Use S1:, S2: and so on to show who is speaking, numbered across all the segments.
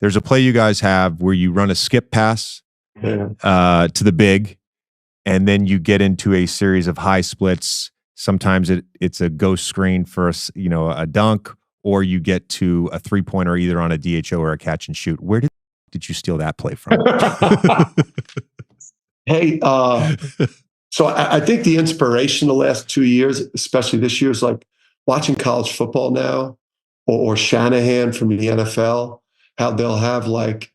S1: There's a play you guys have where you run a skip pass to the big, and then you get into a series of high splits. Sometimes it's a ghost screen for a dunk, or you get to a 3-pointer either on a DHO or a catch and shoot. Where did you steal that play from?
S2: Hey, so I think the inspiration the last 2 years, especially this year, is like watching college football now, or Shanahan from the NFL, how they'll have like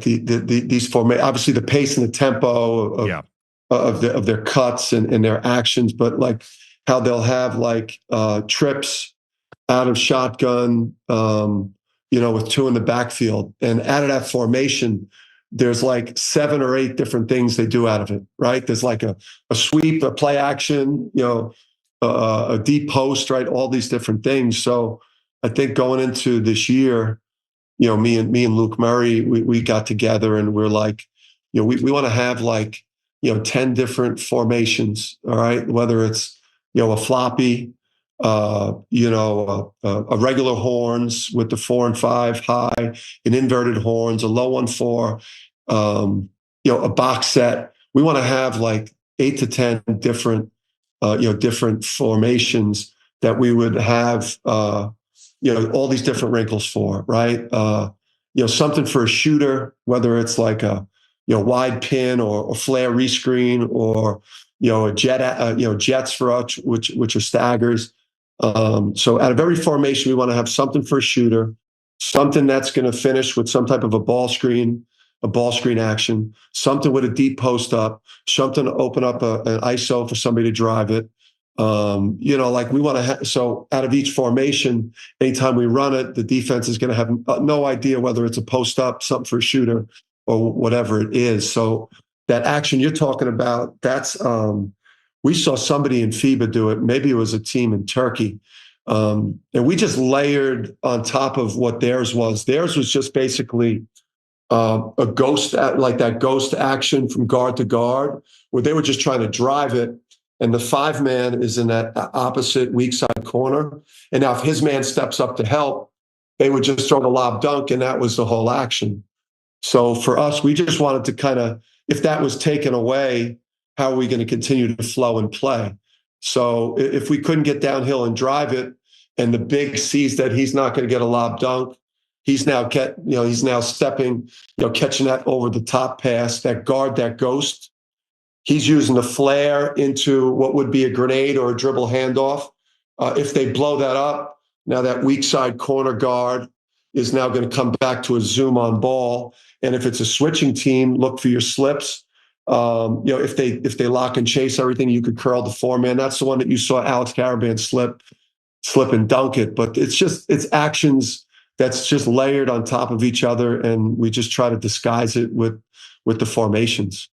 S2: these formations, obviously the pace and the tempo of their cuts and their actions, but like how they'll have like trips out of shotgun, with 2 in the backfield, and out of that formation, there's like 7 or 8 different things they do out of it, right? There's like a sweep, a play action, a deep post, right? All these different things. So I think going into this year, me and Luke Murray, we got together and we're like, we want to have like, 10 different formations, all right? Whether it's, a floppy, a regular horns with the 4 and 5 high, an inverted horns, a low 1-4, a box set. We want to have like 8 to 10 different, different formations that we would have, all these different wrinkles for, right? Something for a shooter, whether it's like a, wide pin or flare rescreen, or, a jet, jets for us, which are staggers. So out of every formation, we want to have something for a shooter, something that's going to finish with some type of a ball screen action, something with a deep post up, something to open up an ISO for somebody to drive it. Like we want to have, so out of each formation, anytime we run it, the defense is going to have no idea whether it's a post up, something for a shooter, or whatever it is. So that action you're talking about, that's, we saw somebody in FIBA do it. Maybe it was a team in Turkey. And we just layered on top of what theirs was. Theirs was just basically a ghost, like that ghost action from guard to guard, where they were just trying to drive it. And the 5-man is in that opposite weak side corner. And now if his man steps up to help, they would just throw the lob dunk, and that was the whole action. So for us, we just wanted to kind of, if that was taken away, how are we going to continue to flow and play? So if we couldn't get downhill and drive it, and the big sees that he's not going to get a lob dunk, he's now stepping, catching that over the top pass, that guard, that ghost. He's using the flare into what would be a grenade or a dribble handoff. If they blow that up, now that weak side corner guard is now going to come back to a zoom on ball. And if it's a switching team, look for your slips. If they lock and chase everything, you could curl the 4-man. That's the one that you saw Alex Caravan slip and dunk it. But it's actions that's just layered on top of each other, and we just try to disguise it with the formations.